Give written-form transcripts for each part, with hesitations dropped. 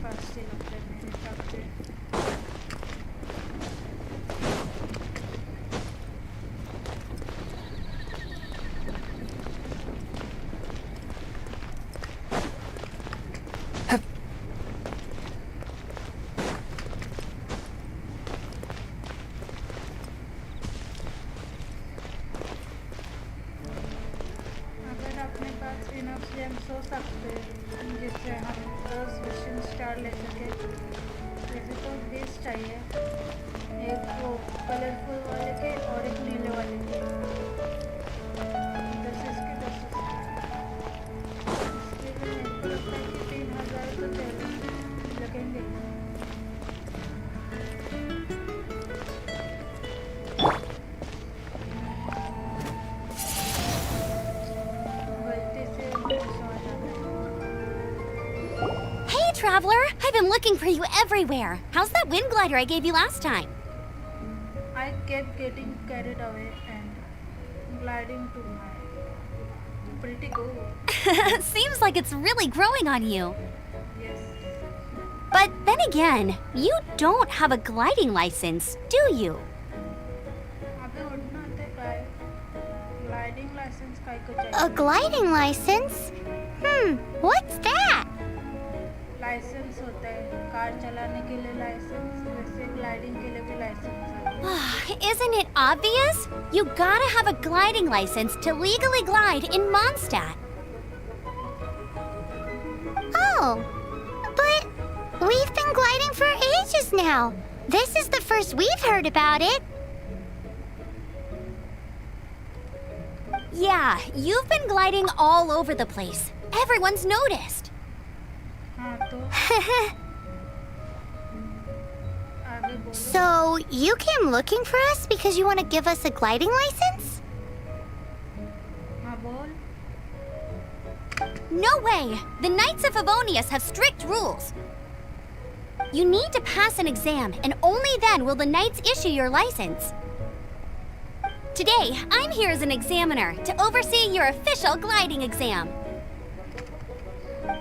पास ही लगता है मेरे हिसाब से। अगर अपने पास इनफ जेम्स हो सकते हैं जिससे हम 10 विशन स्टार ले सके, वैसे तो 20 चाहिए, एक वो कलरफुल वाले के और एक नीले वाले के, 10 इसके 10 इसके। इसके लिए मेरे को लगता है कि 3000 तो चाहिए लगेंगे। गलती से सो जाता है। Hey, traveler! I've been looking for you everywhere. How's that wind glider I gave you last time? I kept getting carried away and gliding to my pretty good. Seems like it's really growing on you. Yes. But then again, you don't have a gliding license, do you? अबे उड़ना आता है काय? Gliding license काय को चाहिए? A gliding license? What's that? License होता है कार चलाने के लिए लाइसेंस, वैसे ग्लाइडिंग के लिए भी लाइसेंस है। Isn't it obvious? You gotta have a gliding license to legally glide in Mondstadt. Oh, but we've been gliding for ages now. This is the first we've heard about it. Yeah, you've been gliding all over the place. Everyone's noticed. हाँ तो आगे बोलो। So, you came looking for us because you want to give us a gliding license? हाँ बोल। No way! The Knights of Favonius have strict rules. You need to pass an exam, and only then will the Knights issue your license. Today, I'm here as an examiner to oversee your official gliding exam.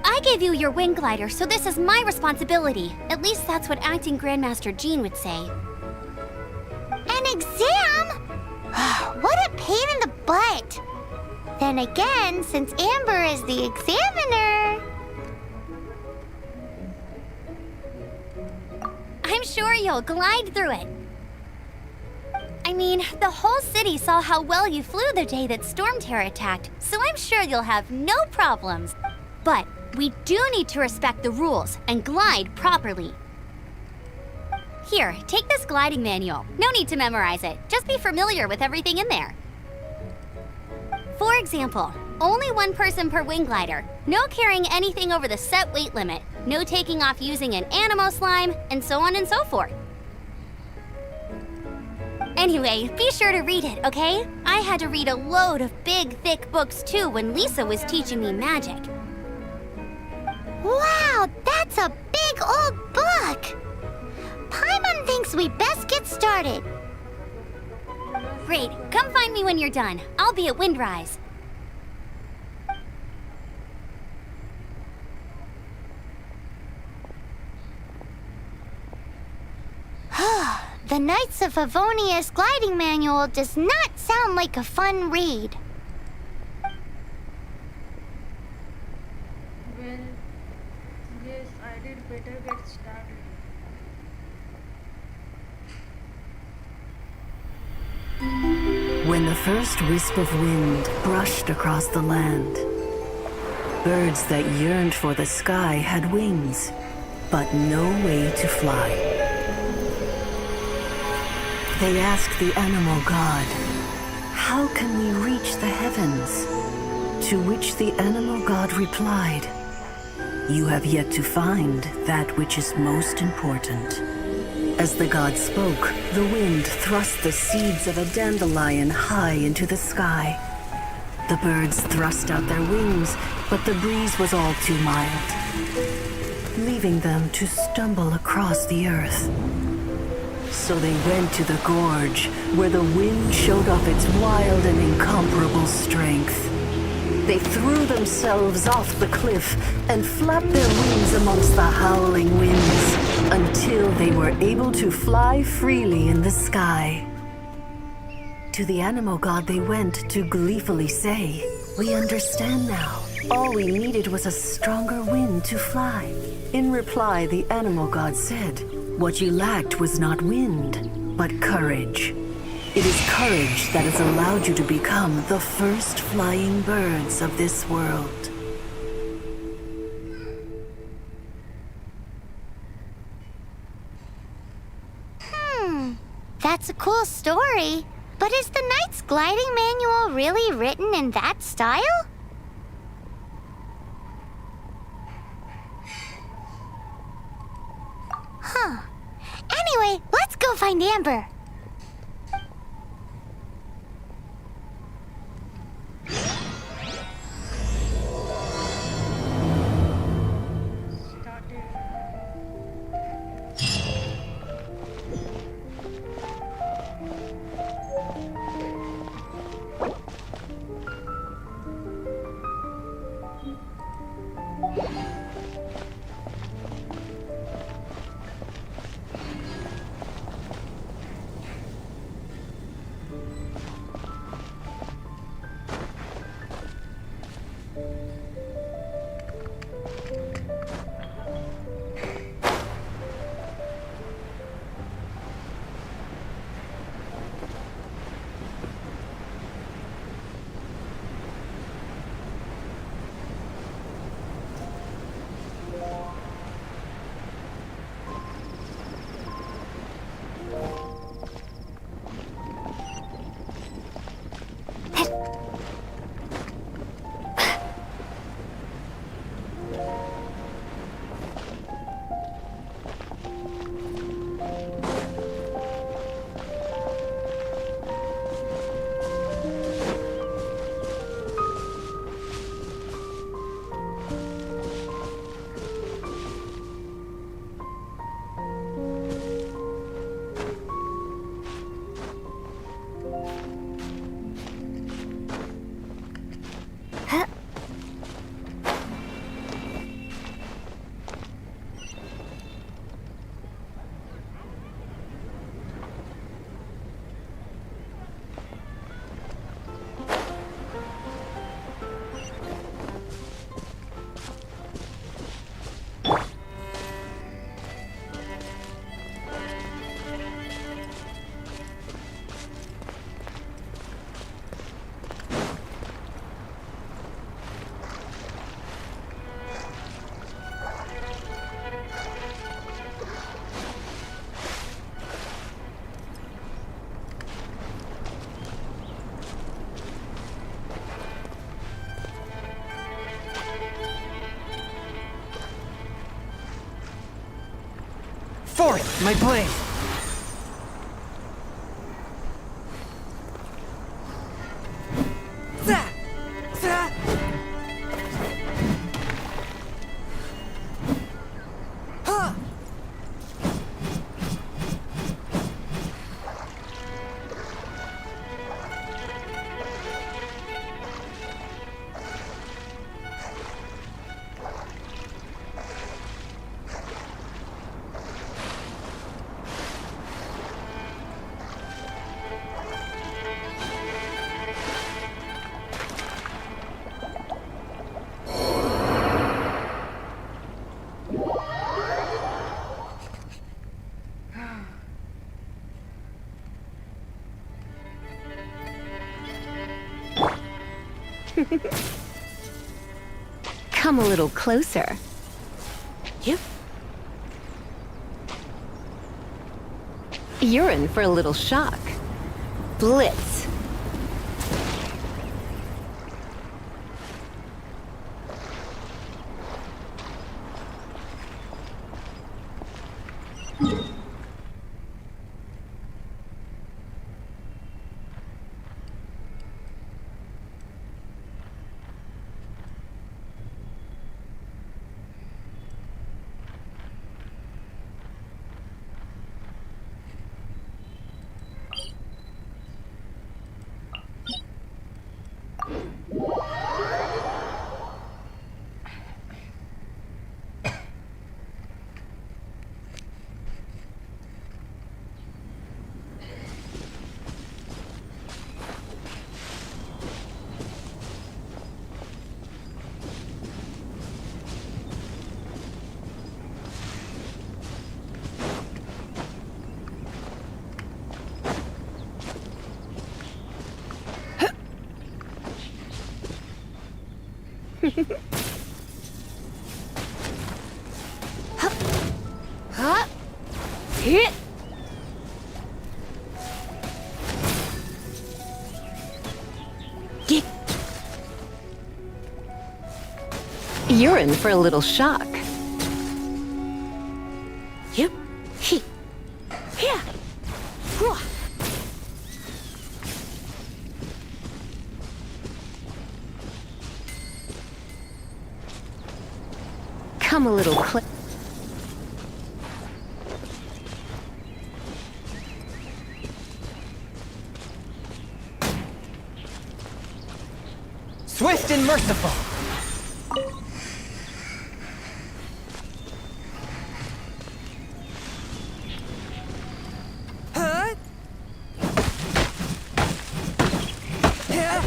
I gave you your wing glider, so this is my responsibility. At least that's what Acting Grandmaster Jean would say. An exam? What a pain in the butt. Then again, since Amber is the examiner... I'm sure you'll glide through it. I mean, the whole city saw how well you flew the day that Storm Terror attacked, so I'm sure you'll have no problems. But we do need to respect the rules and glide properly. Here, take this gliding manual. No need to memorize it. Just be familiar with everything in there. For example, only one person per wing glider, no carrying anything over the set weight limit, no taking off using an animo slime, and so on and so forth. Anyway, be sure to read it, okay? I had to read a load of big, thick books too when Lisa was teaching me magic. Wow, that's a big old book! Paimon thinks we best get started. Great, come find me when you're done. I'll be at Windrise. The Knights of Favonius gliding manual does not sound like a fun read. Well, yes, I did better get started. When the first wisp of wind brushed across the land, birds that yearned for the sky had wings, but no way to fly. They asked the animal god, "How can we reach the heavens?" To which the animal god replied, "You have yet to find that which is most important." As the god spoke, the wind thrust the seeds of a dandelion high into the sky. The birds thrust out their wings, but the breeze was all too mild, leaving them to stumble across the earth. So they went to the gorge, where the wind showed off its wild and incomparable strength. They threw themselves off the cliff and flapped their wings amongst the howling winds until they were able to fly freely in the sky. To the animal god they went to gleefully say, "We understand now. All we needed was a stronger wind to fly." In reply, the animal god said, "What you lacked was not wind, but courage. It is courage that has allowed you to become the first flying birds of this world." That's a cool story. But is the Knight's gliding manual really written in that style? Huh. Anyway, let's go find Amber. Started. Forth, my blade! Zah! Zah! Huh! Come a little closer. Yep. You're in for a little shock. Blitz. Huh? Hit! Get. You're in for a little shock. Yep. He. Yeah. Whoa. Come a little closer. Swift and merciful. Huh? Yeah.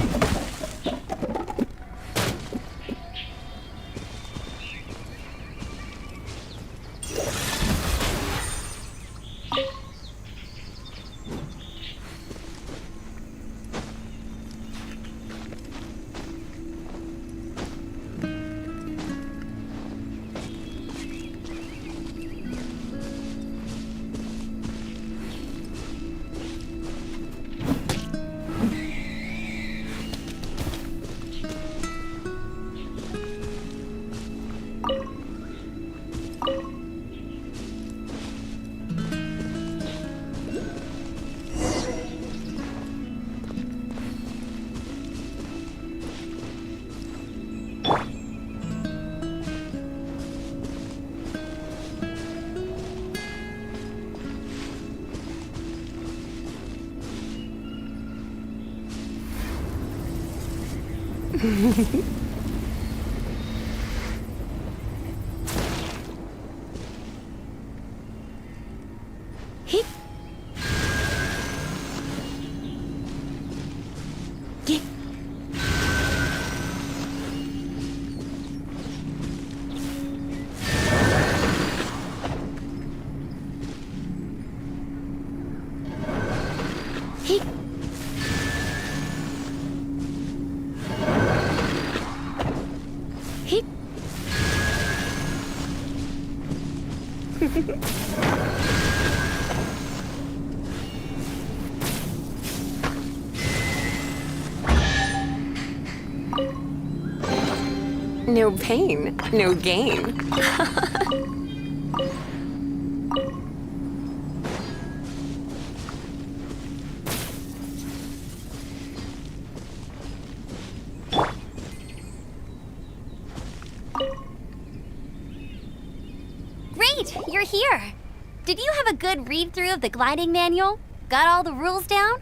Hit. Get. Hit. Hit. No pain, no gain. Great, you're here. Did you have a good read-through of the gliding manual? Got all the rules down?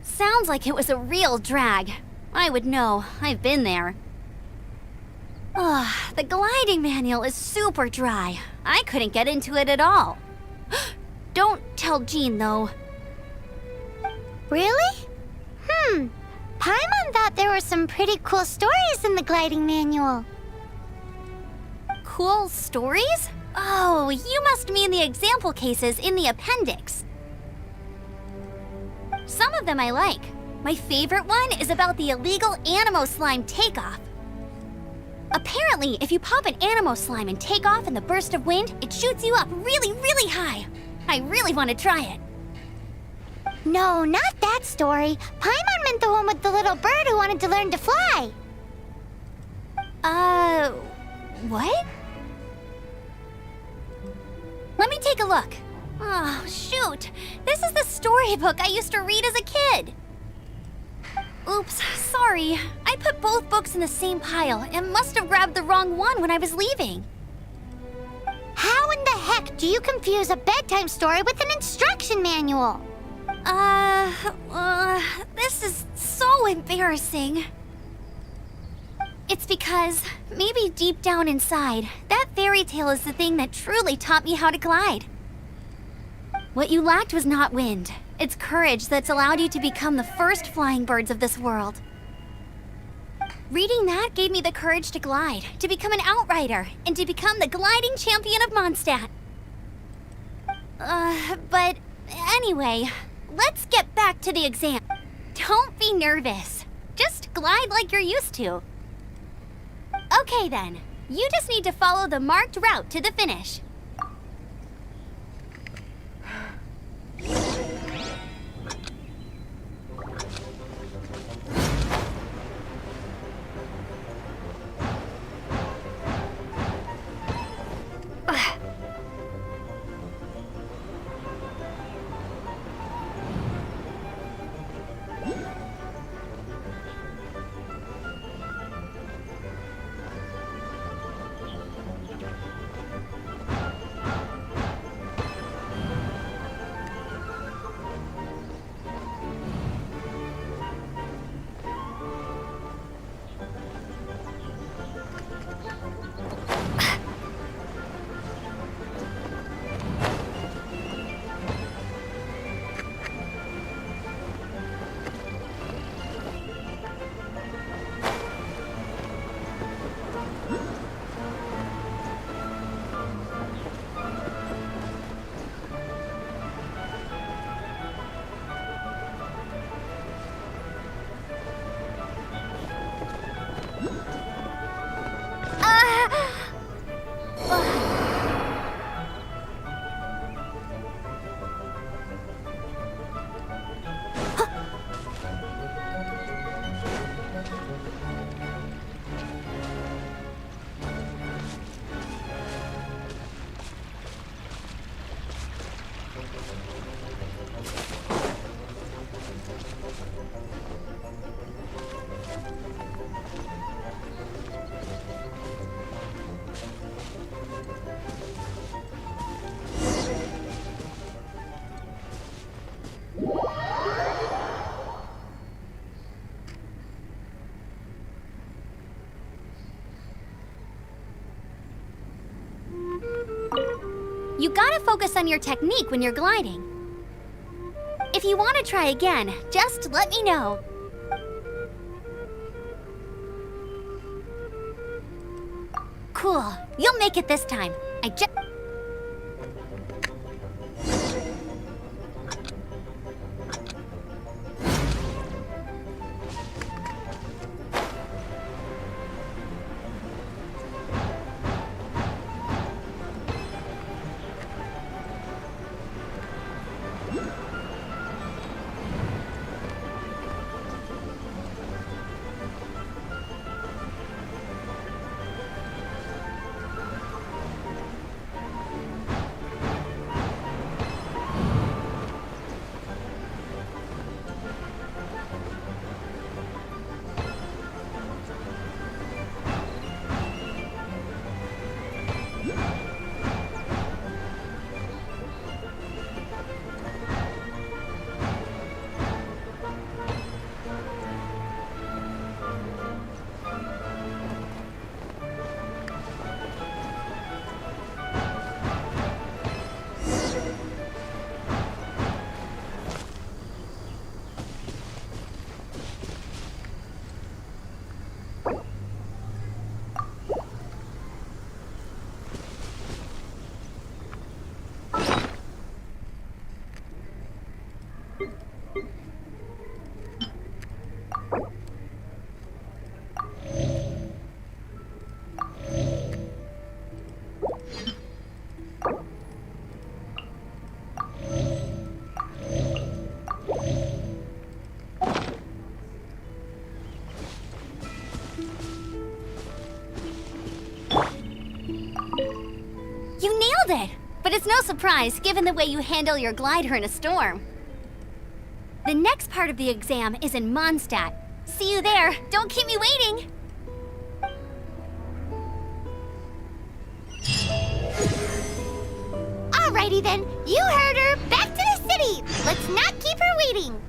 Sounds like it was a real drag. I would know. I've been there. Ugh, the gliding manual is super dry. I couldn't get into it at all. Don't tell Jean, though. Really? Paimon thought there were some pretty cool stories in the gliding manual. Cool stories? Oh, you must mean the example cases in the appendix. Some of them I like. My favorite one is about the illegal Animo slime takeoff. Apparently, if you pop an Animo slime and take off in the burst of wind, it shoots you up really, really high. I really want to try it. No, not that story. Paimon meant the one with the little bird who wanted to learn to fly. What? Let me take a look. Oh, shoot. This is the storybook I used to read as a kid. Oops, sorry. I put both books in the same pile and must have grabbed the wrong one when I was leaving. How in the heck do you confuse a bedtime story with an instruction manual? This is so embarrassing. It's because, maybe deep down inside, that fairy tale is the thing that truly taught me how to glide. What you lacked was not wind. It's courage that's allowed you to become the first flying birds of this world. Reading that gave me the courage to glide, to become an outrider, and to become the gliding champion of Mondstadt. But anyway, let's get back to the exam. Don't be nervous. Just glide like you're used to. Okay then, you just need to follow the marked route to the finish. You gotta focus on your technique when you're gliding. If you want to try again, just let me know. Cool. You'll make it this time. I just... You nailed it! But it's no surprise, given the way you handle your glider in a storm. The next part of the exam is in Mondstadt. See you there! Don't keep me waiting! Alrighty then, you heard her. Back to the city. Let's not keep her waiting.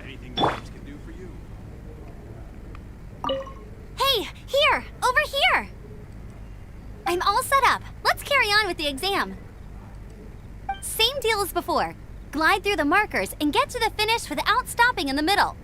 Anything James can do for you. Hey, here! Over here! I'm all set up. Let's carry on with the exam. Same deal as before. Glide through the markers and get to the finish without stopping in the middle.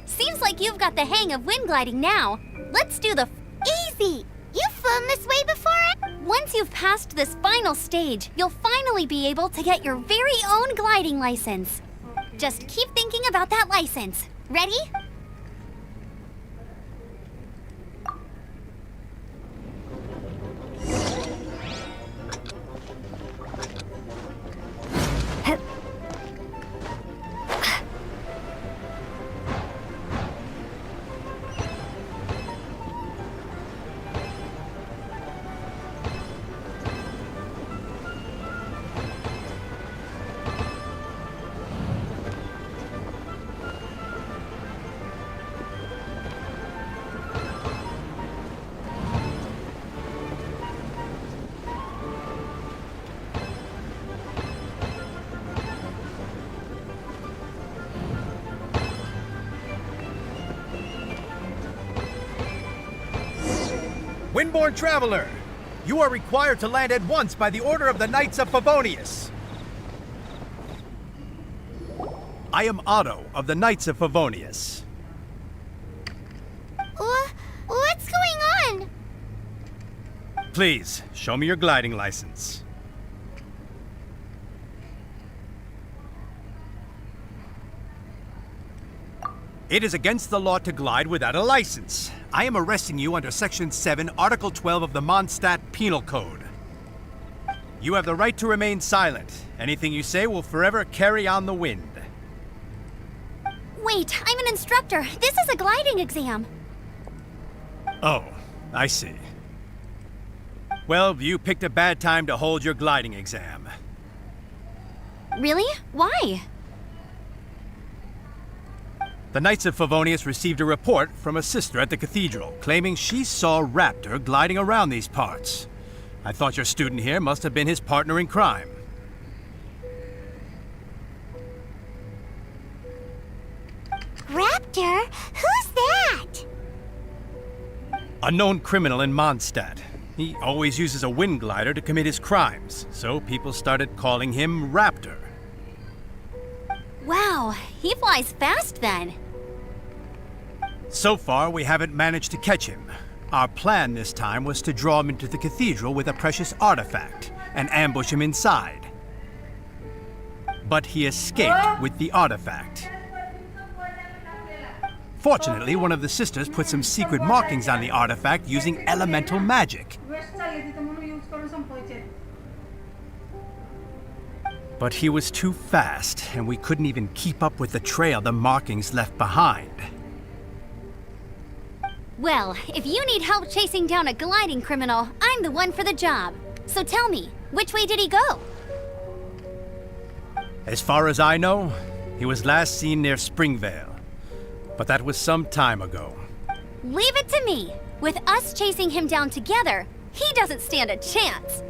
Seems like you've got the hang of wind gliding now. Let's do the Easy! You've flown this way before? Once you've passed this final stage, you'll finally be able to get your very own gliding license. Just keep thinking about that license. Ready? Windborne Traveler, you are required to land at once by the order of the Knights of Favonius. I am Otto of the Knights of Favonius. What's going on? Please, show me your gliding license. It is against the law to glide without a license. I am arresting you under Section 7, Article 12 of the Mondstadt Penal Code. You have the right to remain silent. Anything you say will forever carry on the wind. Wait, I'm an instructor. This is a gliding exam. Oh, I see. Well, you picked a bad time to hold your gliding exam. Really? Why? The Knights of Favonius received a report from a sister at the cathedral claiming she saw Raptor gliding around these parts. I thought your student here must have been his partner in crime. Raptor? Who's that? A known criminal in Mondstadt. He always uses a wind glider to commit his crimes, so people started calling him Raptor. Wow, he flies fast then. So far, we haven't managed to catch him. Our plan this time was to draw him into the cathedral with a precious artifact and ambush him inside. But he escaped with the artifact. Fortunately, one of the sisters put some secret markings on the artifact using elemental magic. But he was too fast, and we couldn't even keep up with the trail the markings left behind. Well, if you need help chasing down a gliding criminal, I'm the one for the job. So tell me, which way did he go? As far as I know, he was last seen near Springvale. But that was some time ago. Leave it to me. With us chasing him down together, he doesn't stand a chance.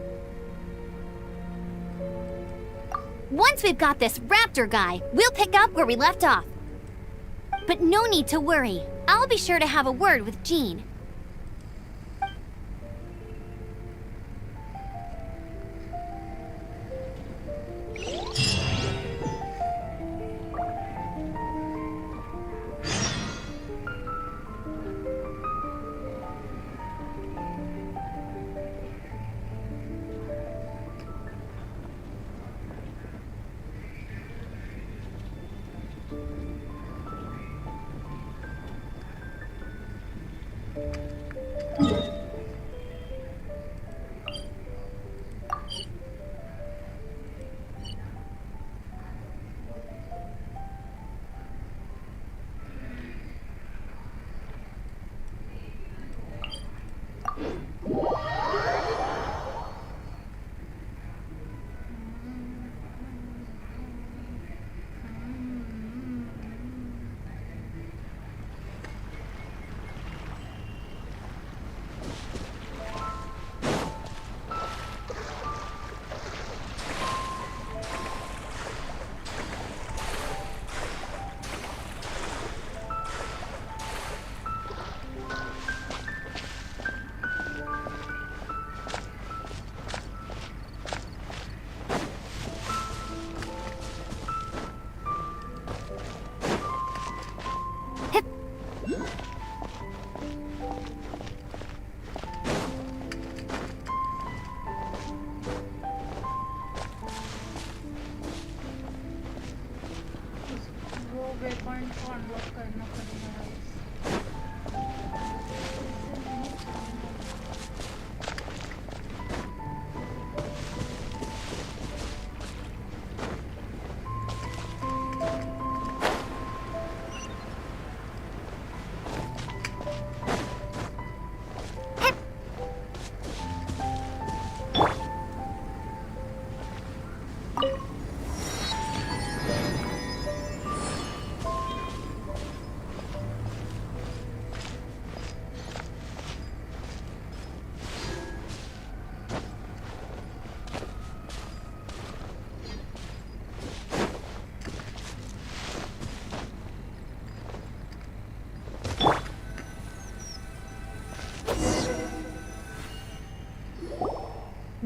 Once we've got this raptor guy, we'll pick up where we left off. But no need to worry. I'll be sure to have a word with Jean. waypoint को unlock करना पड़ेगा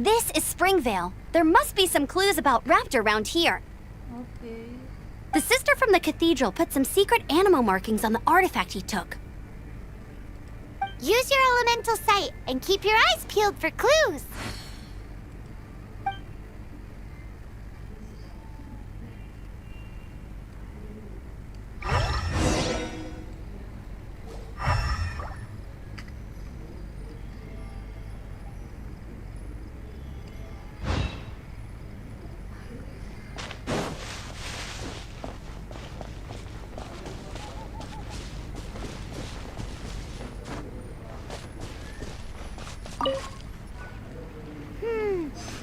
This is Springvale. There must be some clues about Raptor around here. Okay. The sister from the cathedral put some secret animal markings on the artifact he took. Use your elemental sight and keep your eyes peeled for clues.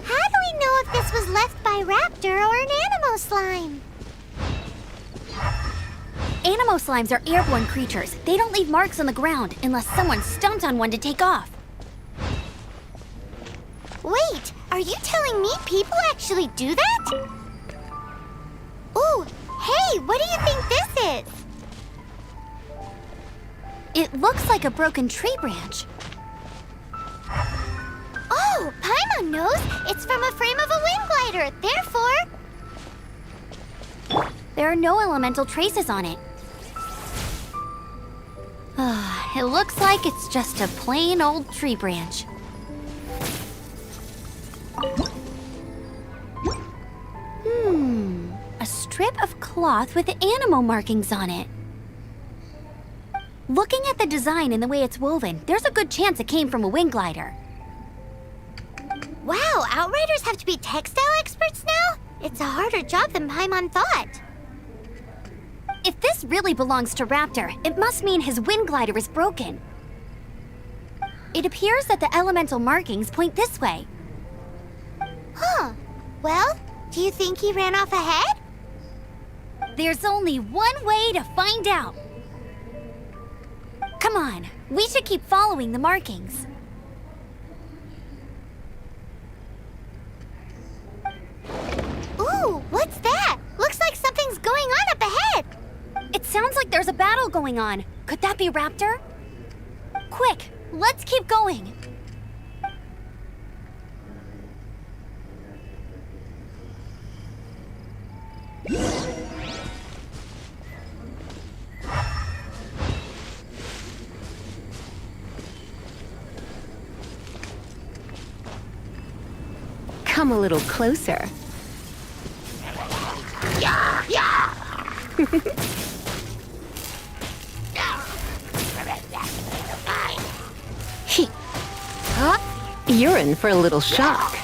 How do we know if this was left by Raptor or an animal slime? Animo slimes are airborne creatures. They don't leave marks on the ground unless someone stomps on one to take off. Wait, are you telling me people actually do that? Ooh, hey, what do you think this is? It looks like a broken tree branch. Oh, Paimon knows. It's from a frame of a wind glider. There are no elemental traces on it. It looks like it's just a plain old tree branch. A strip of cloth with animal markings on it. Looking at the design and the way it's woven, there's a good chance it came from a wing glider. Wow, Outriders have to be textile experts now? It's a harder job than Paimon thought. If this really belongs to Raptor, it must mean his wind glider is broken. It appears that the elemental markings point this way. Huh. Well, do you think he ran off ahead? There's only one way to find out. Come on, we should keep following the markings. Ooh, what's that? Looks like something's going on up ahead. It sounds like there's a battle going on. Could that be Raptor? Quick, let's keep going. Come a little closer. You're in for a little shock.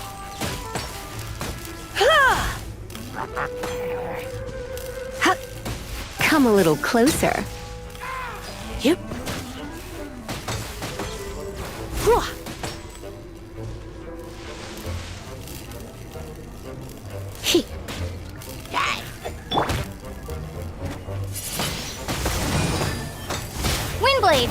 Come a little closer. Yep. Windblade!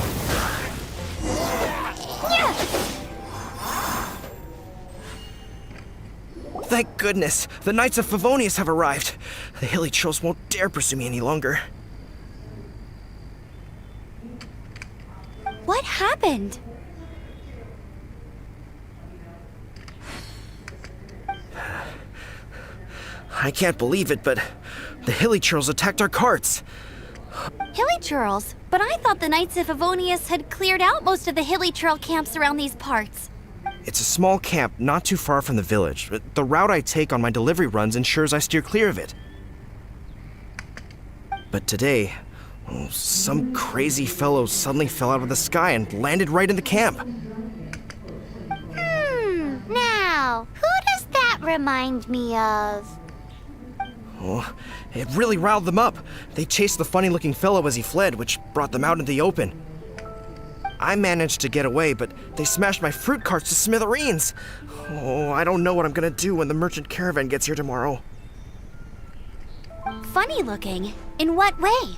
Thank goodness, the Knights of Favonius have arrived. The hilly trolls won't dare pursue me any longer. What happened? I can't believe it, but the hilly trolls attacked our carts. Hilly Churls? But I thought the Knights of Favonius had cleared out most of the hilly trail camps around these parts. It's a small camp not too far from the village, but the route I take on my delivery runs ensures I steer clear of it. But today, some crazy fellow suddenly fell out of the sky and landed right in the camp. Now, who does that remind me of? Oh, it really riled them up. They chased the funny-looking fellow as he fled, which brought them out into the open. I managed to get away, but they smashed my fruit carts to smithereens. Oh, I don't know what I'm gonna do when the merchant caravan gets here tomorrow. Funny looking? In what way?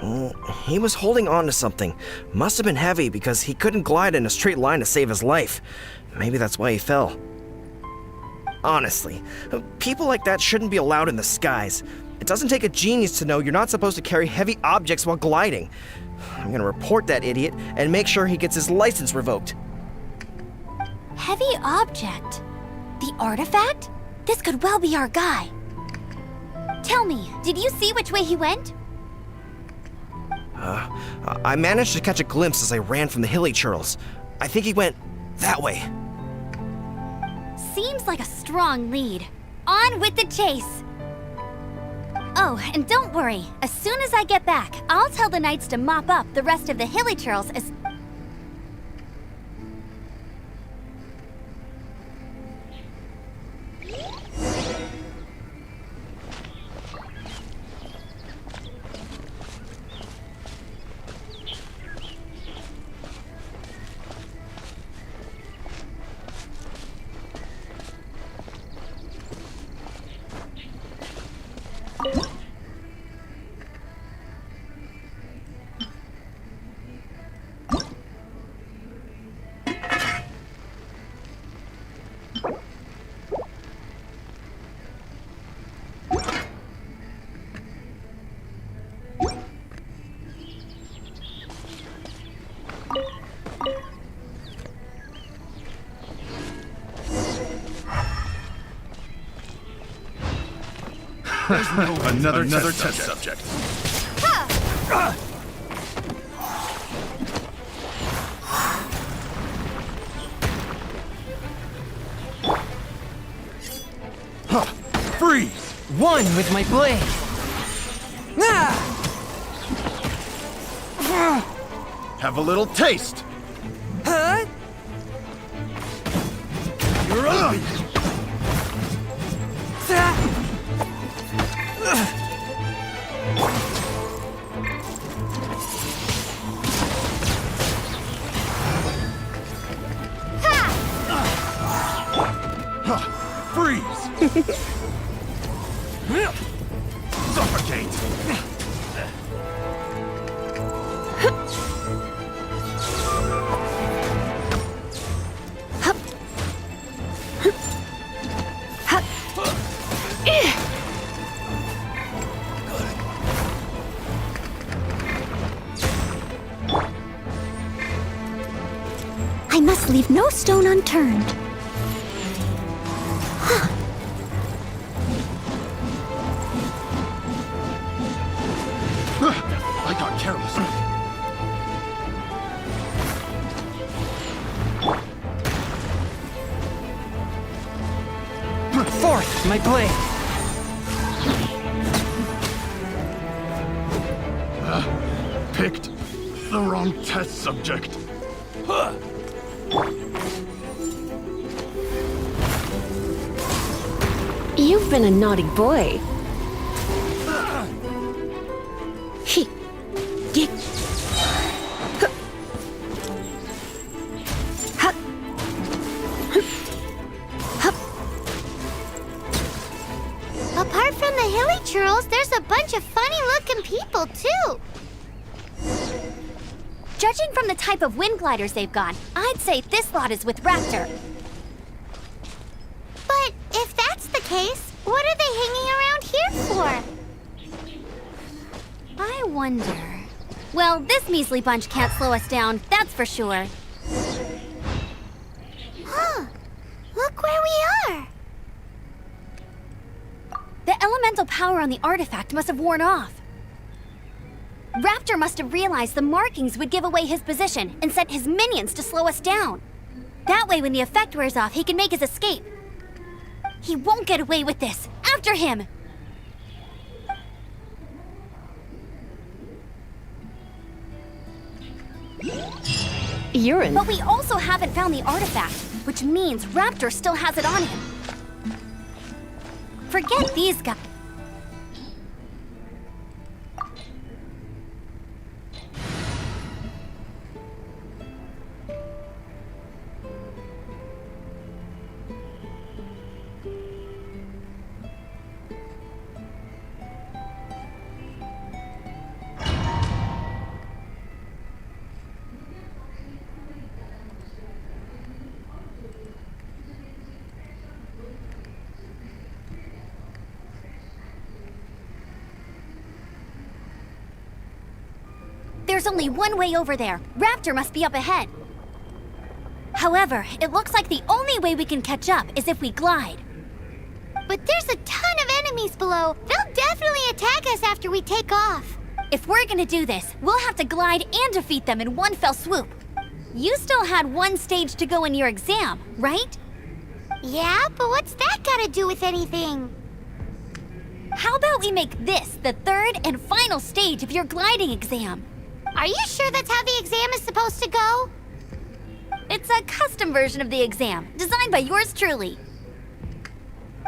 Oh, he was holding on to something. Must have been heavy because he couldn't glide in a straight line to save his life. Maybe that's why he fell. Honestly, people like that shouldn't be allowed in the skies. It doesn't take a genius to know you're not supposed to carry heavy objects while gliding. I'm gonna report that idiot and make sure he gets his license revoked. Heavy object? The artifact? This could well be our guy. Tell me, did you see which way he went? I managed to catch a glimpse as I ran from the hilly churls. I think he went that way. Seems like a strong lead. On with the chase! Oh, and don't worry. As soon as I get back, I'll tell the Knights to mop up the rest of the hilly churls as... Another test subject. Freeze! One with my blade. Have a little taste. Huh? You're up. Freeze! Suffocate! I must leave no stone unturned. I got careless. Fourth, my blade. Picked the wrong test subject. You've been a naughty boy. He. Dick. Apart from the hilly churls, there's a bunch of funny-looking people, too. Judging from the type of wind gliders they've got, I'd say this lot is with Raptor. But if that's the case, what are they hanging around here for? I wonder... Well, this measly bunch can't slow us down, that's for sure. Huh. Look where we are. The elemental power on the artifact must have worn off. Raptor must have realized the markings would give away his position and sent his minions to slow us down. That way, when the effect wears off, he can make his escape. He won't get away with this. After him! You're in. But we also haven't found the artifact, which means Raptor still has it on him. Forget these guys. There's only one way over there. Raptor must be up ahead. However, it looks like the only way we can catch up is if we glide. But there's a ton of enemies below. They'll definitely attack us after we take off. If we're gonna do this, we'll have to glide and defeat them in one fell swoop. You still had one stage to go in your exam, right? Yeah, but what's that got to do with anything? How about we make this the third and final stage of your gliding exam? Are you sure that's how the exam is supposed to go? It's a custom version of the exam, designed by yours truly.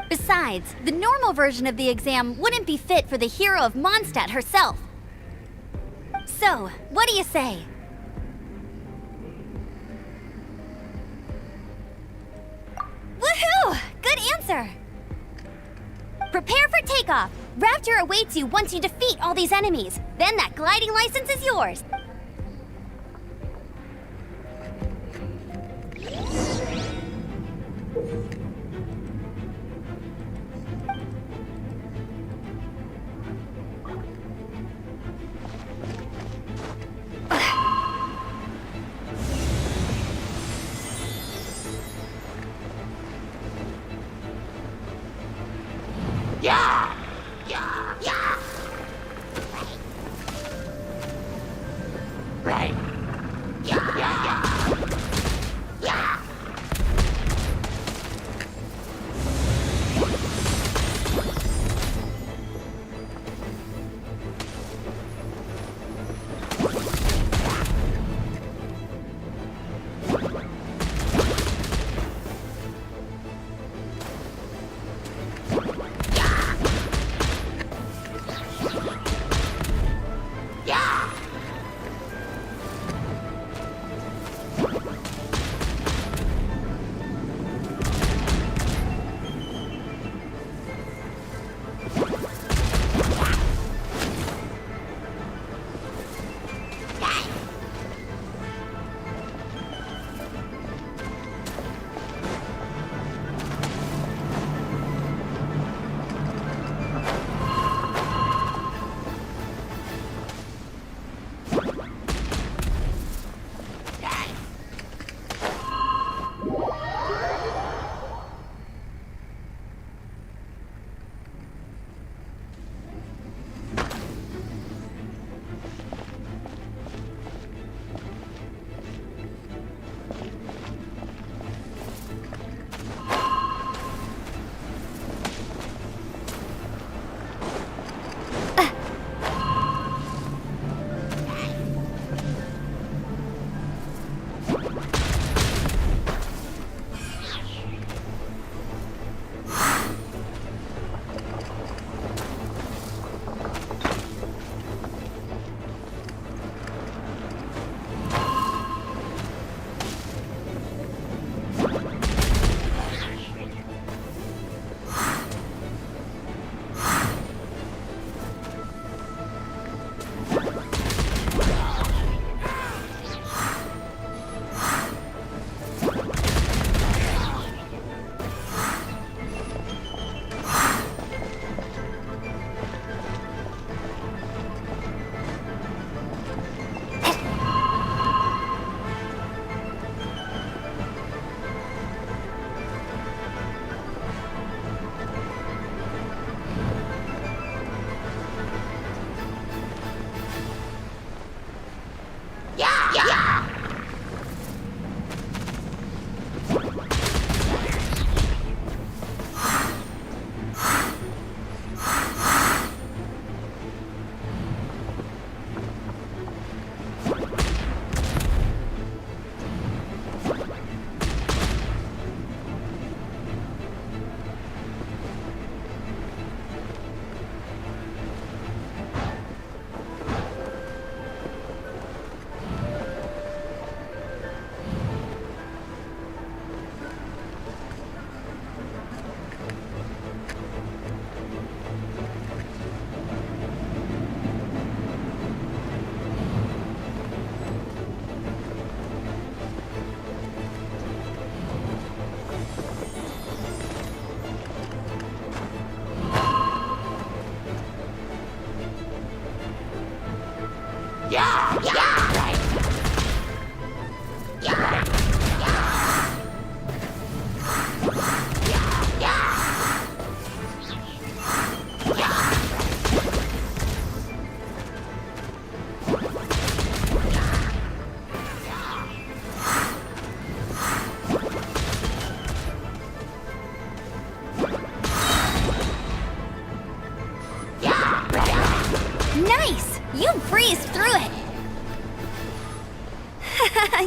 Besides, the normal version of the exam wouldn't be fit for the hero of Mondstadt herself. So, what do you say? Woohoo! Good answer! Prepare for takeoff. Raptor awaits you once you defeat all these enemies. Then that gliding license is yours.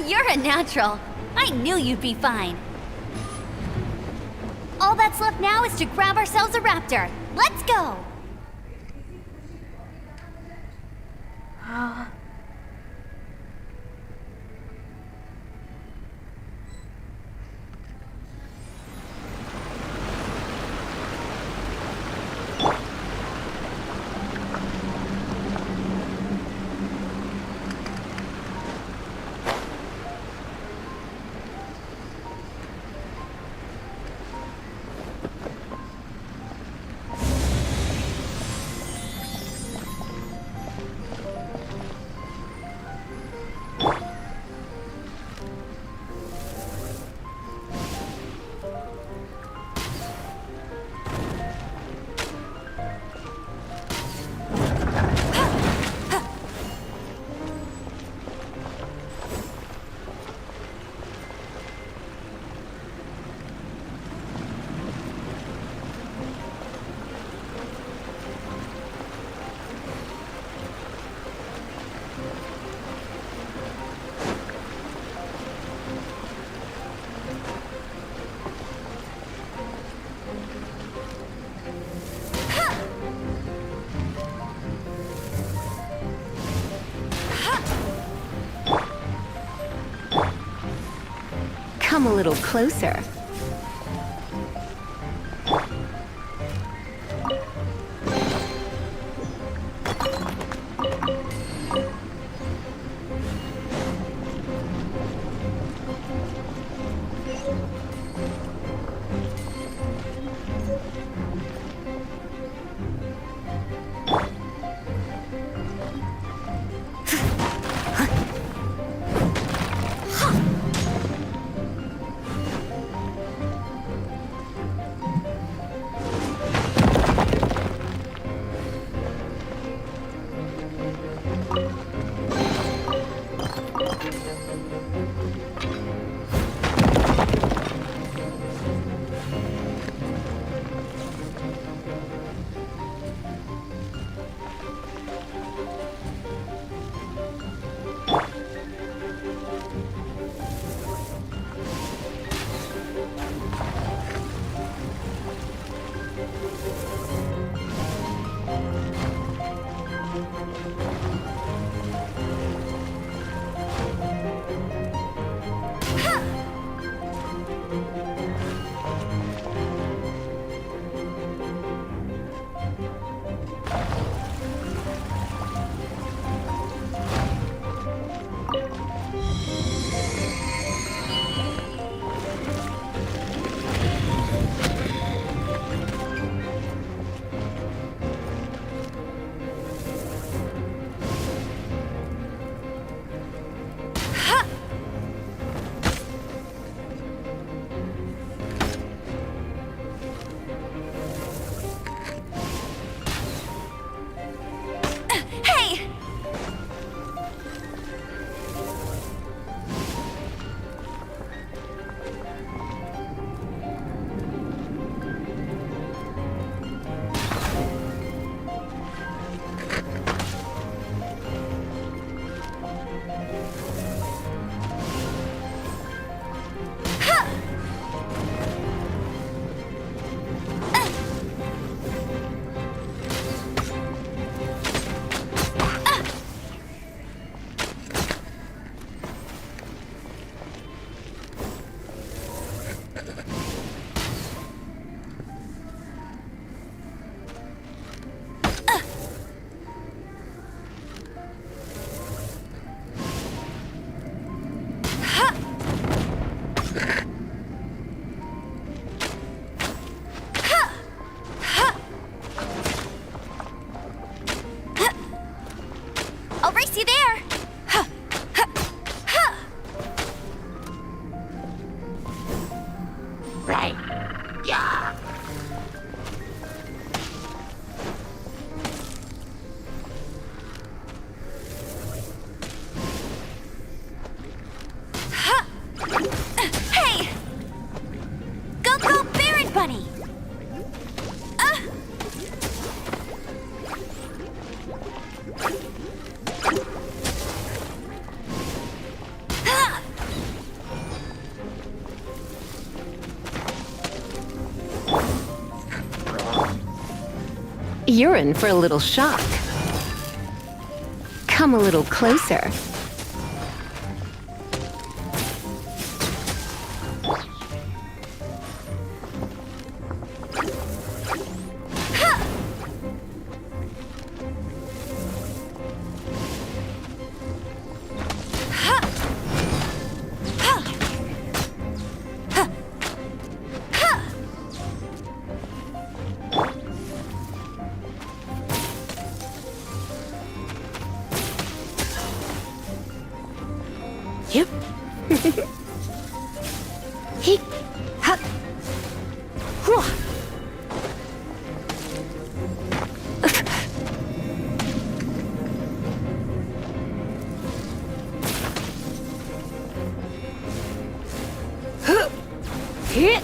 You're a natural. I knew you'd be fine. All that's left now is to grab ourselves a raptor. Let's go! Come a little closer. I'll race you there! Right. Yeah. Hey! Go, go, Baron Bunny! You're in for a little shock. Come a little closer. Yep. He. Ha. Whew. Hit.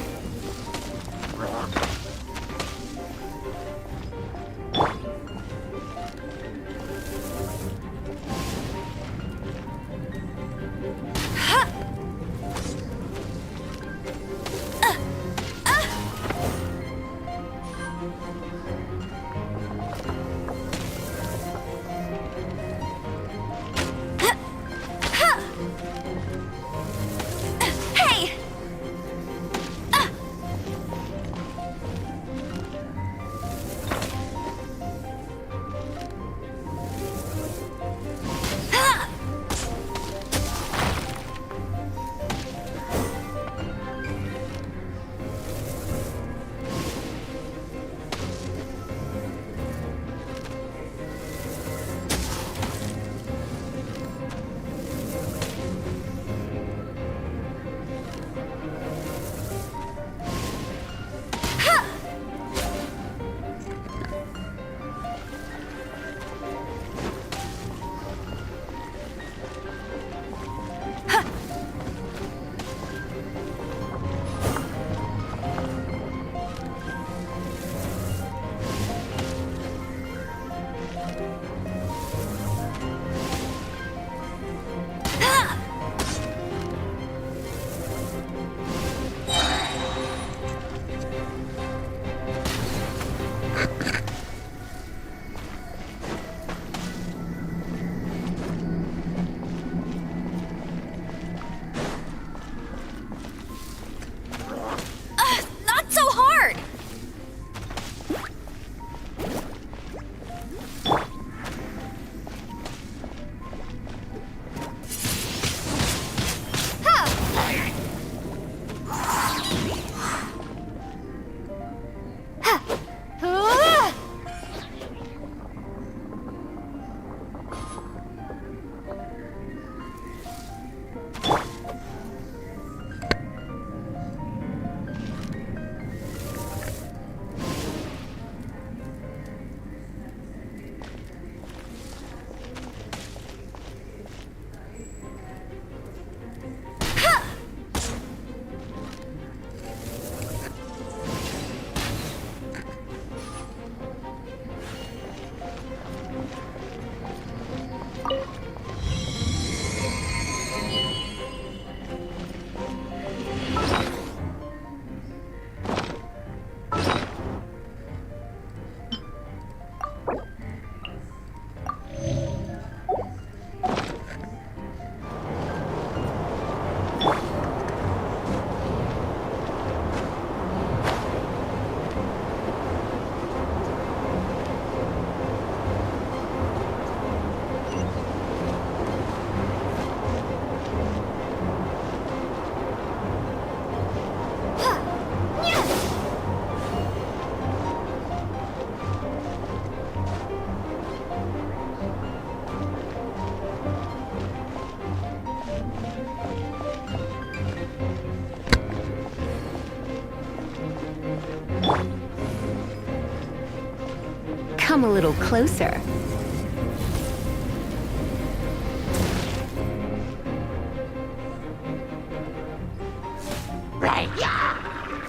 Come a little closer.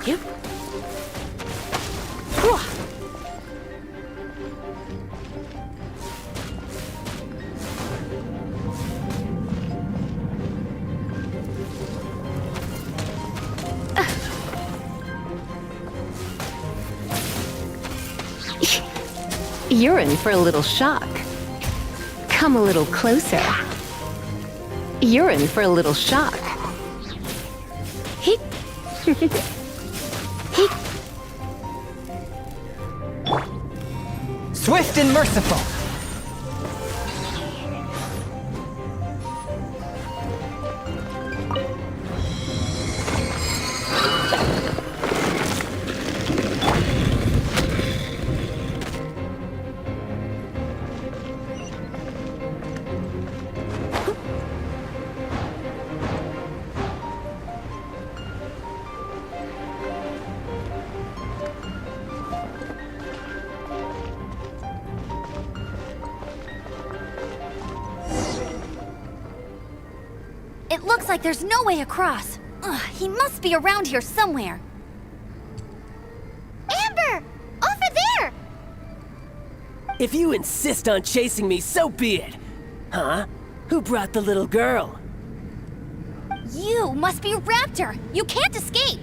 Yep. You're in for a little shock. Come a little closer. You're in for a little shock. He. Swift and merciful. It looks like there's no way across. Ugh, he must be around here somewhere. Amber! Over there! If you insist on chasing me, so be it. Huh? Who brought the little girl? You must be Raptor. You can't escape.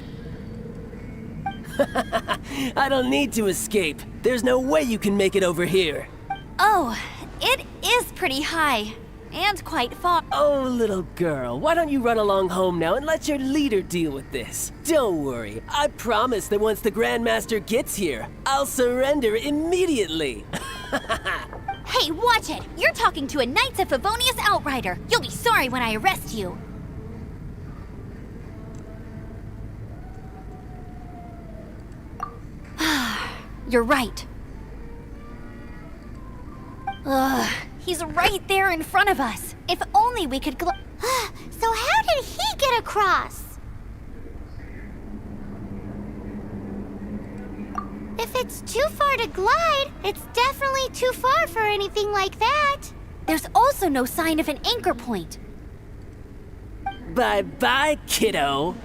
I don't need to escape. There's no way you can make it over here. Oh, it is pretty high. And quite far. Oh, little girl, why don't you run along home now and let your leader deal with this? Don't worry, I promise that once the Grandmaster gets here, I'll surrender immediately. Hey, watch it! You're talking to a Knights of Favonius outrider. You'll be sorry when I arrest you. You're right. Ugh, he's right there in front of us. If only we could So how did he get across? If it's too far to glide, it's definitely too far for anything like that. There's also no sign of an anchor point. Bye-bye, kiddo.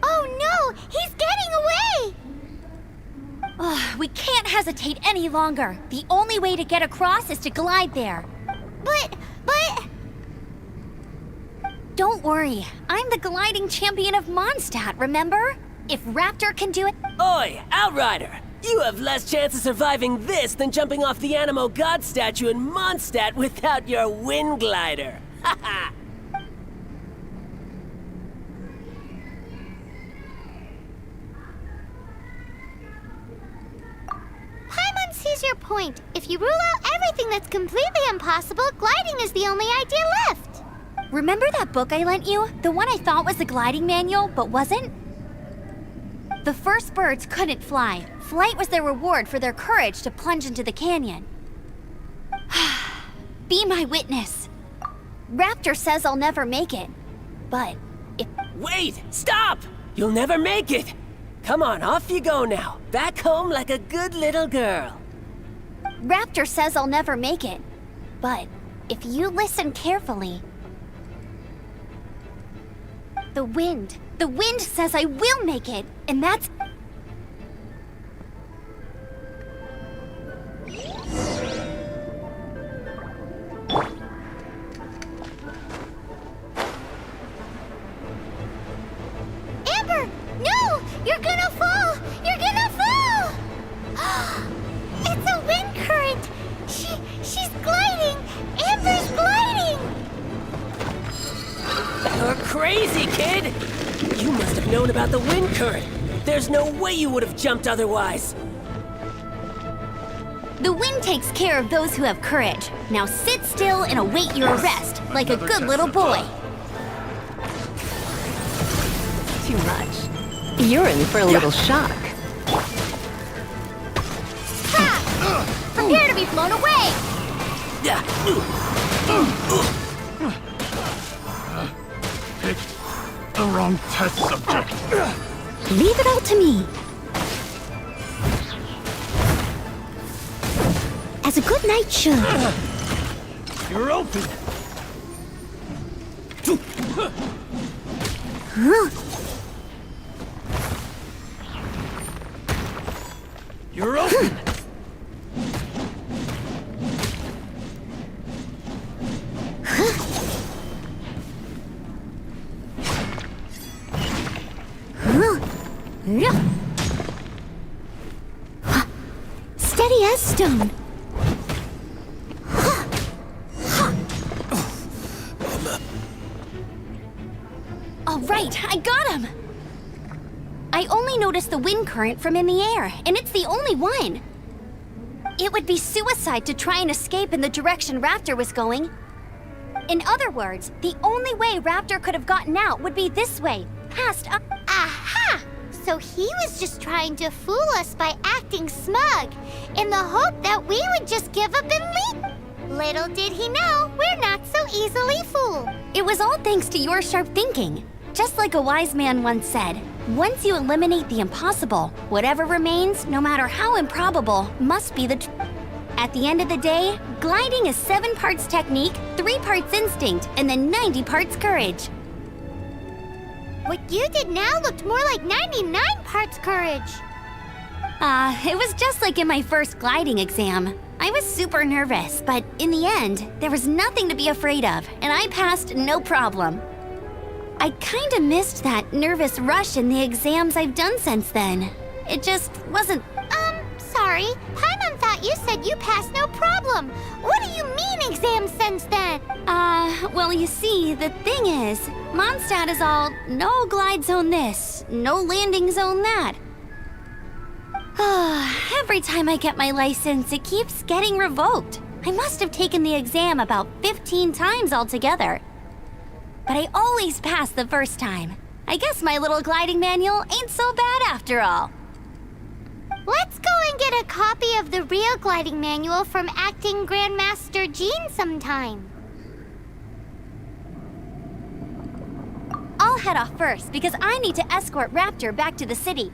Oh no, he's getting away! Ugh, we can't hesitate any longer. The only way to get across is to glide there. But... Don't worry, I'm the gliding champion of Mondstadt, remember? If Raptor can do it... Oi, Outrider! You have less chance of surviving this than jumping off the Animo God statue in Mondstadt without your wind glider. Haha! Paimon sees your point. If you rule out everything that's completely impossible, gliding is the only idea left. Remember that book I lent you? The one I thought was the gliding manual, but wasn't? The first birds couldn't fly. Flight was their reward for their courage to plunge into the canyon. Be my witness. Raptor says I'll never make it. But if... Wait! Stop! You'll never make it! Come on, off you go now. Back home like a good little girl. Raptor says I'll never make it. But if you listen carefully... The wind says I will make it, and that's... Amber! No! You're gonna fall! You're gonna fall! It's a wind current! She's gliding! Amber's gliding! You're crazy, kid! You must have known about the wind current. There's no way you would have jumped otherwise. The wind takes care of those who have courage. Now sit still and await your arrest, like a good little boy. Too much. You're in for a little shock. Ha! Prepare to be blown away! Picked the wrong test subject. Leave it all to me. as a good knight should. You're open. Huh? You're open. Steady as stone. All right, I got him! I only noticed the wind current from in the air, and it's the only one. It would be suicide to try and escape in the direction Raptor was going. In other words, the only way Raptor could have gotten out would be this way, past up. Aha! So he was just trying to fool us by acting smug, in the hope that we would just give up and leave. Little did he know, we're not so easily fooled. It was all thanks to your sharp thinking. Just like a wise man once said, once you eliminate the impossible, whatever remains, no matter how improbable, must be the At the end of the day, gliding is 7 parts technique, 3 parts instinct, and then 90 parts courage. What you did now looked more like 99 parts courage. It was just like in my first gliding exam. I was super nervous, but in the end, there was nothing to be afraid of, and I passed no problem. I kinda missed that nervous rush in the exams I've done since then. It just wasn't... Sorry. Paimon thought you said you passed no problem. What do you mean exam sense then? Well, you see, the thing is, Mondstadt is all no glide zone this, no landing zone that. Every time I get my license, it keeps getting revoked. I must have taken the exam about 15 times altogether. But I always pass the first time. I guess my little gliding manual ain't so bad after all. Let's go and get a copy of the real gliding manual from acting Grandmaster Jean sometime. I'll head off first because I need to escort Raptor back to the city.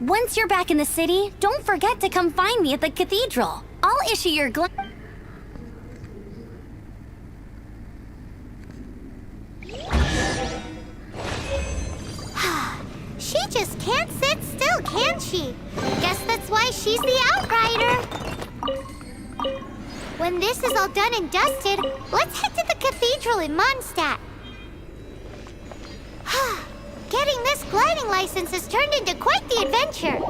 Once you're back in the city, don't forget to come find me at the cathedral. I'll issue your She just can't sit still, can she? Guess that's why she's the outrider. When this is all done and dusted, let's head to the cathedral in Mondstadt. Getting this gliding license has turned into quite the adventure.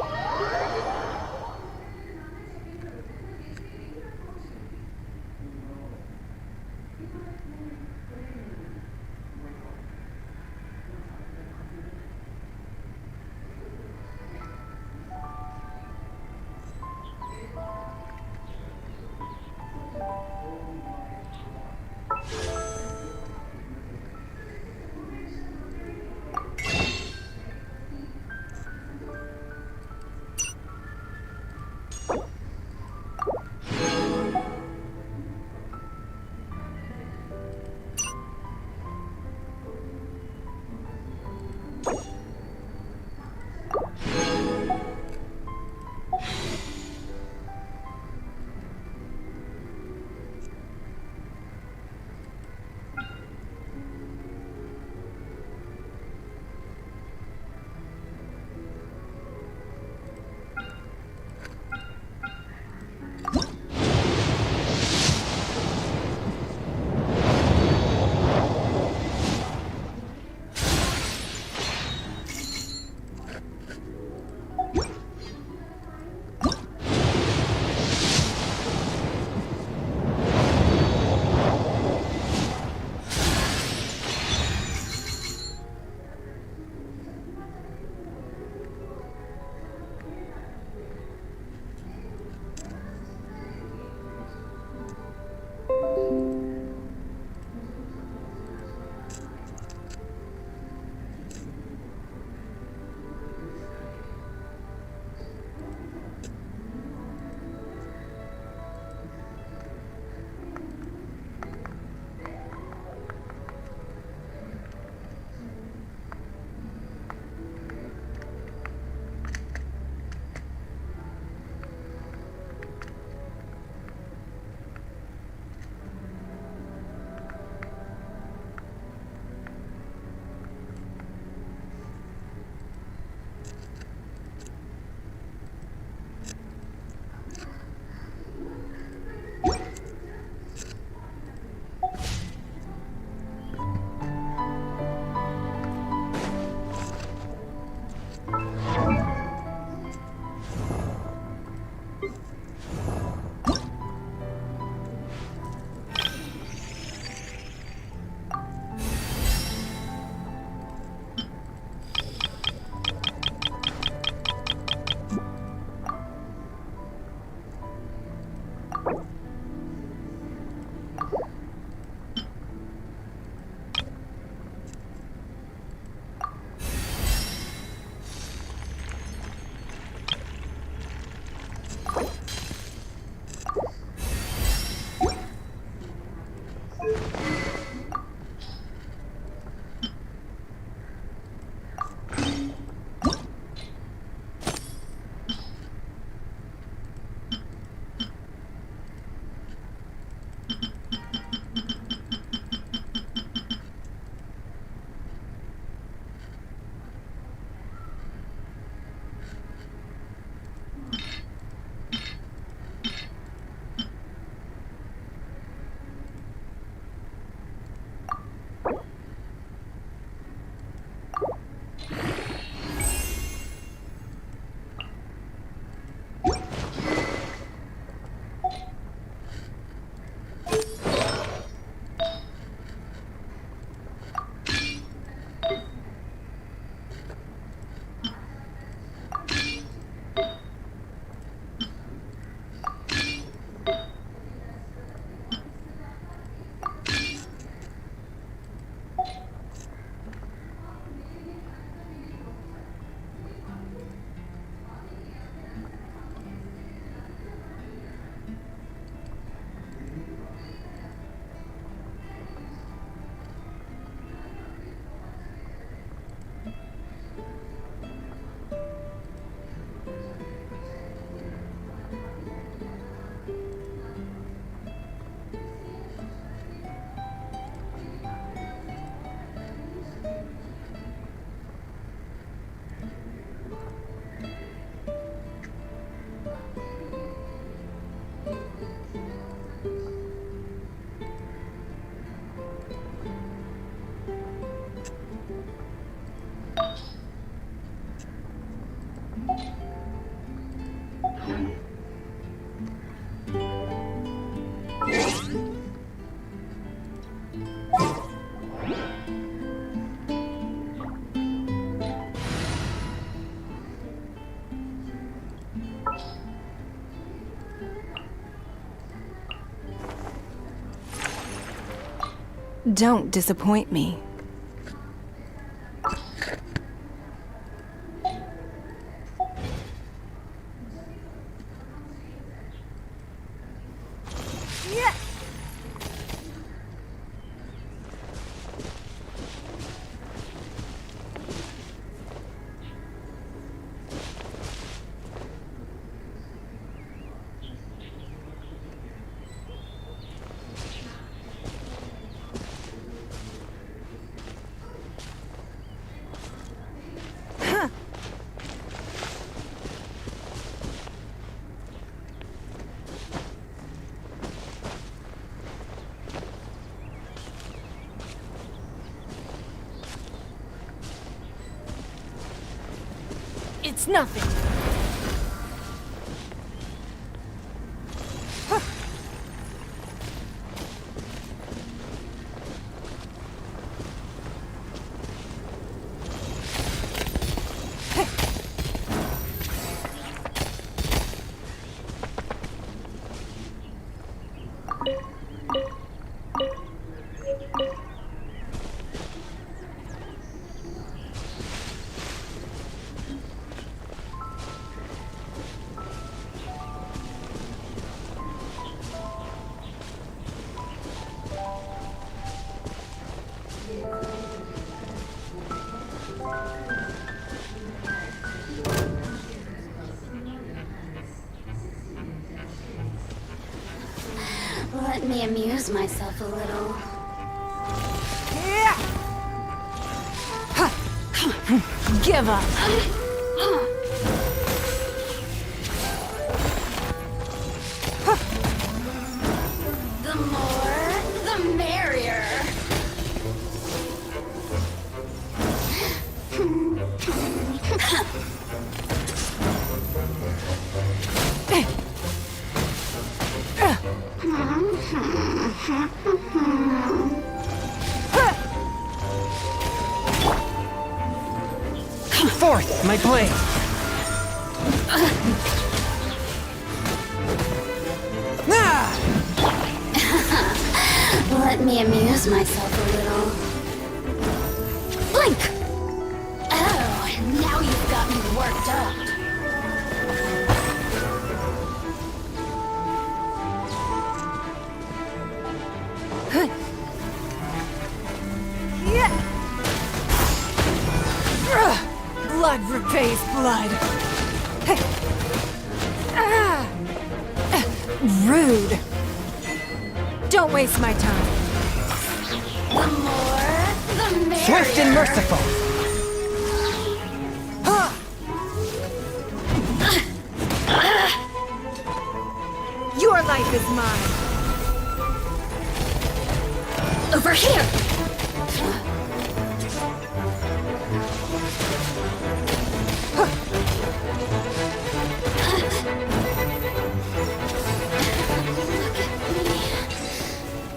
Don't disappoint me. It's nothing. Let me amuse myself a little. Give up. The more, the merrier. Forth, my blade! Let me amuse myself a little. Blink! Oh, now you've got me worked up. Blood repays blood. Rude. Don't waste my time. The more, the merrier. Swift and merciful! Your life is mine. Over here!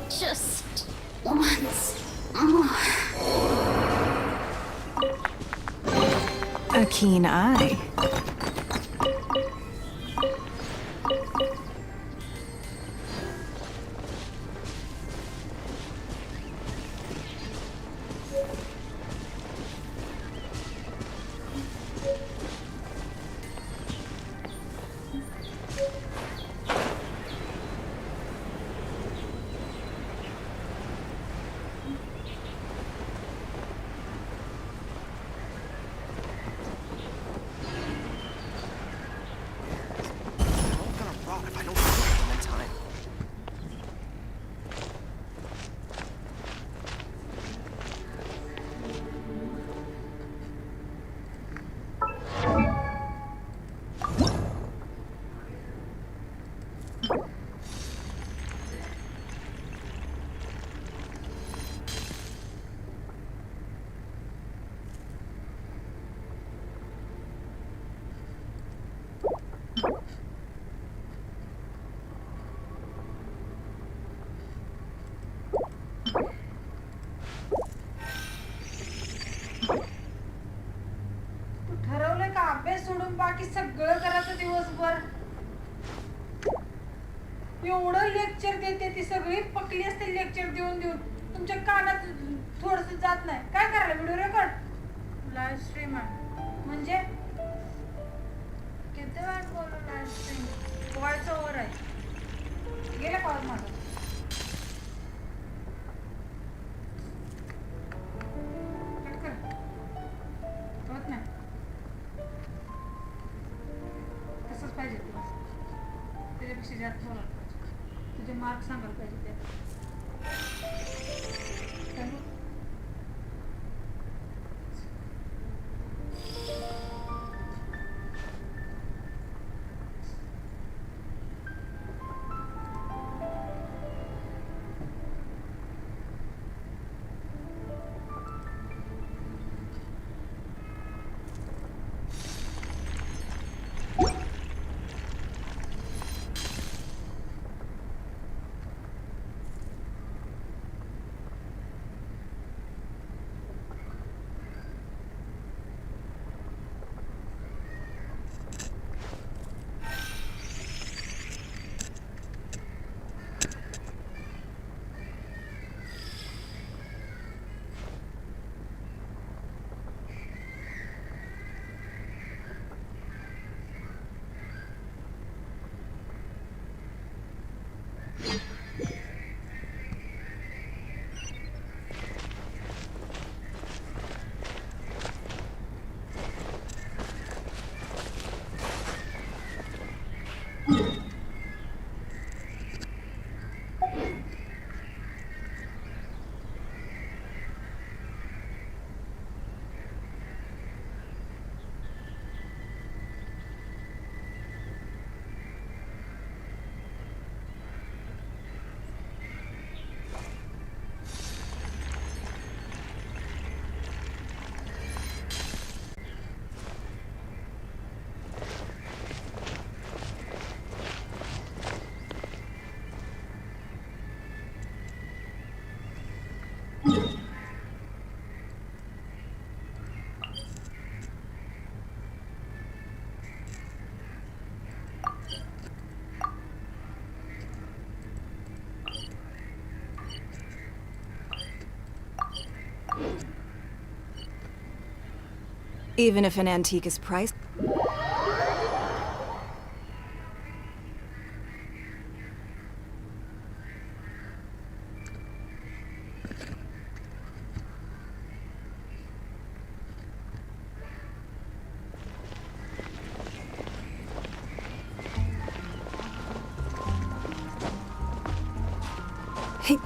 Just once more. A keen eye. ठरवलंय का अभ्यास सोडून बाकी सगळं करायचं दिवसभर? एवढं lecture देते ती, सगळी पकली असते लेक्चर देऊन देऊन. तुमच्या कानात थोडंसं जात नाही. काय करायला व्हिडिओ रेकॉर्ड? लाईव्ह स्ट्रीम आहे म्हणजे किती वेळ बोलू? लाईव्ह स्ट्रीम व्हॉइस ओव्हर आहे. गेला कॉल माझा. कट कर. होत नाही. तसंच पाहिजे तुला. त्याच्यापेक्षा जास्त बोलायला पाहिजे. तुझे मार्क सांगायला पाहिजे त्यात. Even if an antique is priced. Hey.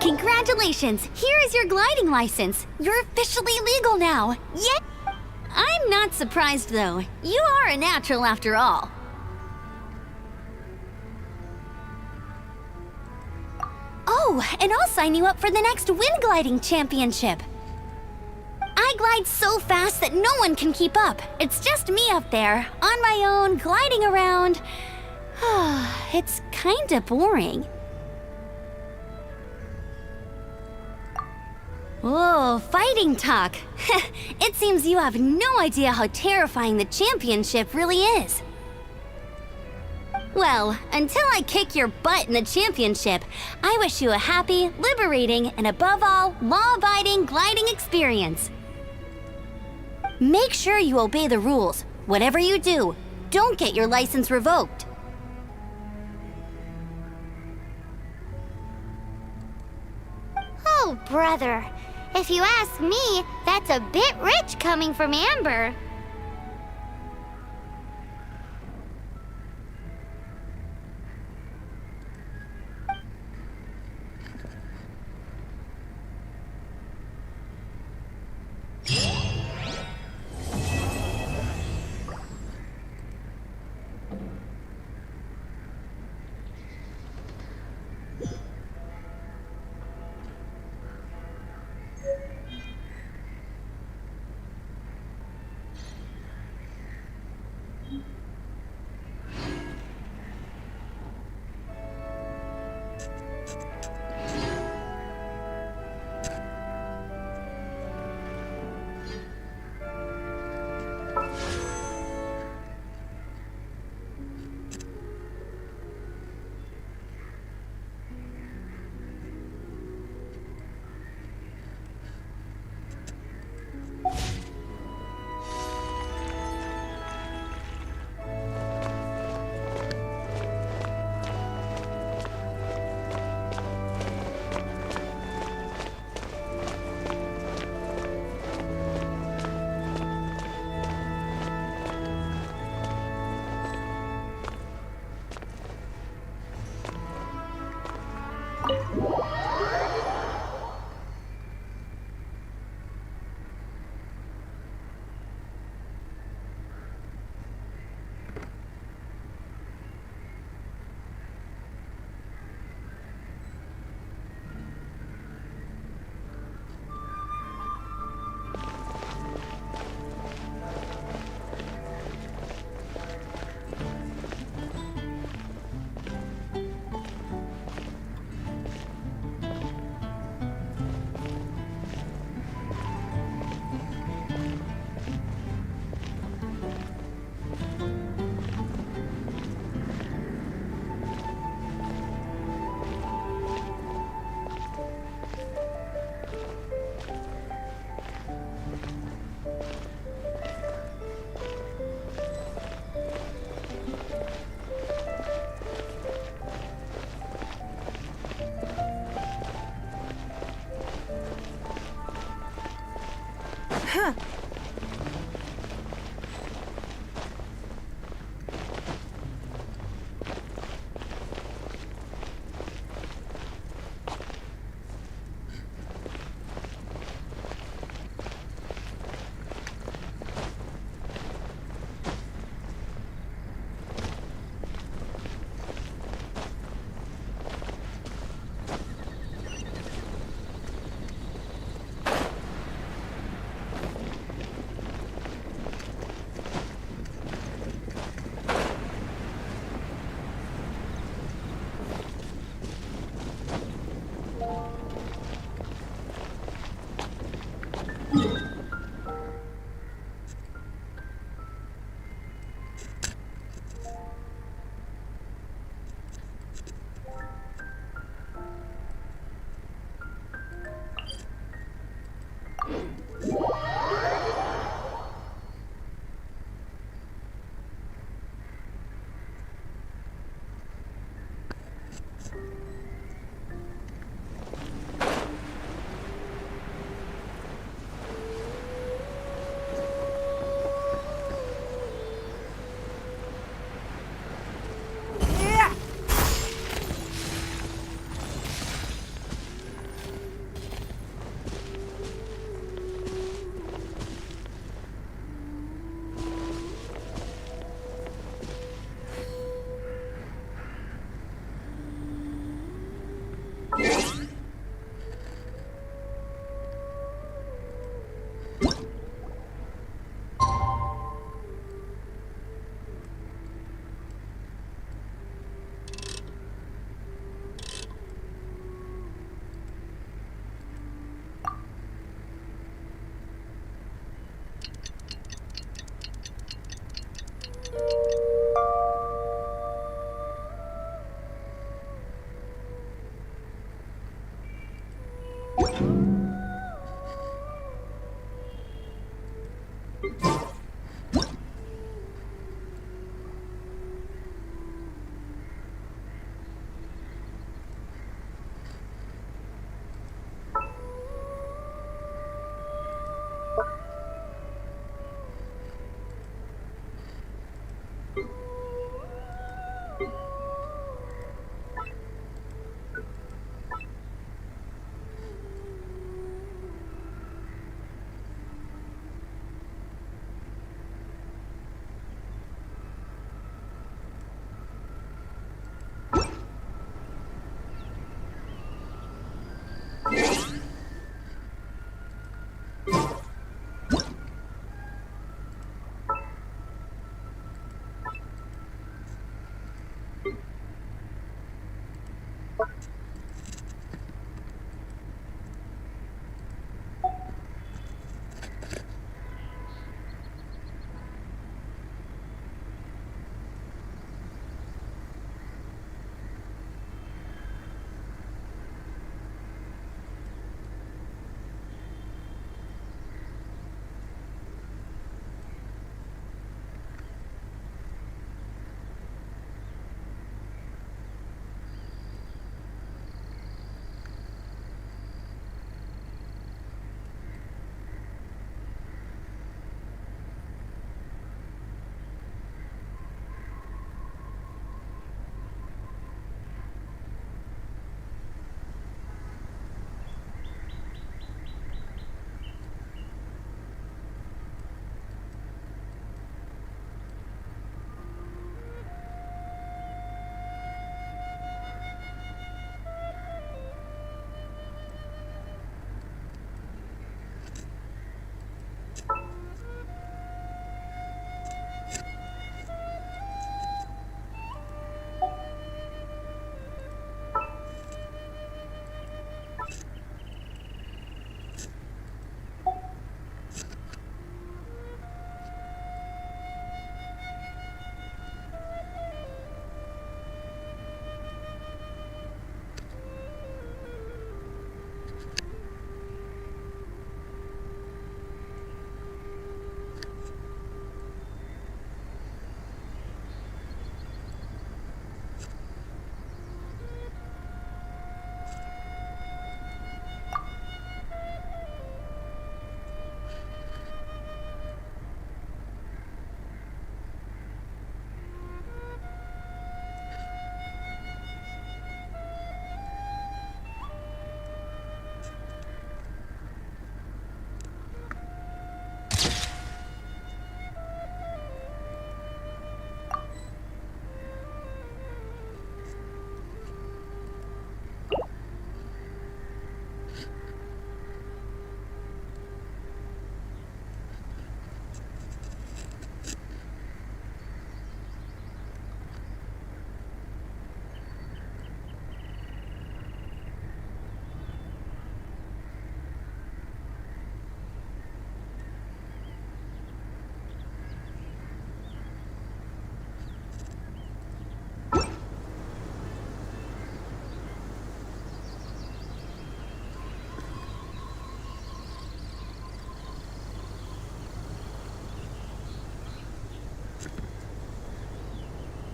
Congratulations! Here is your gliding license. You're officially legal now. Yeah. I'm not surprised though. You are a natural after all. Oh, and I'll sign you up for the next wind gliding championship. I glide so fast that no one can keep up. It's just me up there, on my own, gliding around. It's kinda boring. Oh, fighting talk. It seems you have no idea how terrifying the championship really is. Well, until I kick your butt in the championship, I wish you a happy, liberating, and above all, law-abiding gliding experience. Make sure you obey the rules. Whatever you do, don't get your license revoked. Oh, brother. If you ask me, that's a bit rich coming from Amber.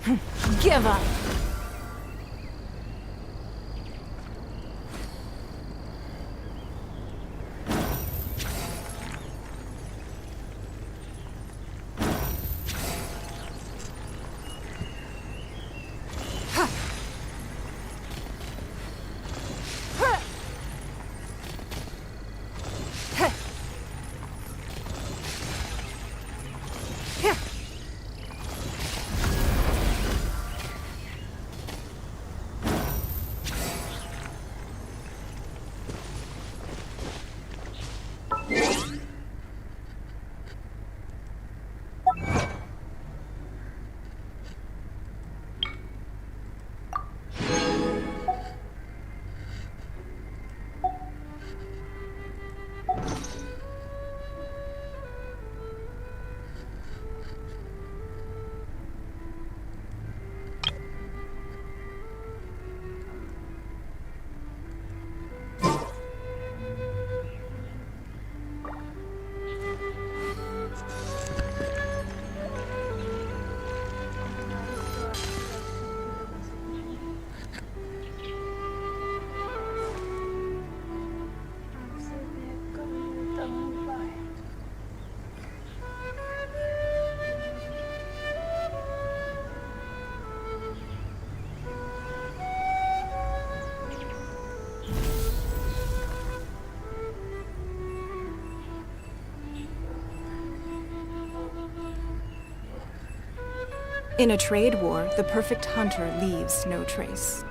Give up. In a trade war, the perfect hunter leaves no trace.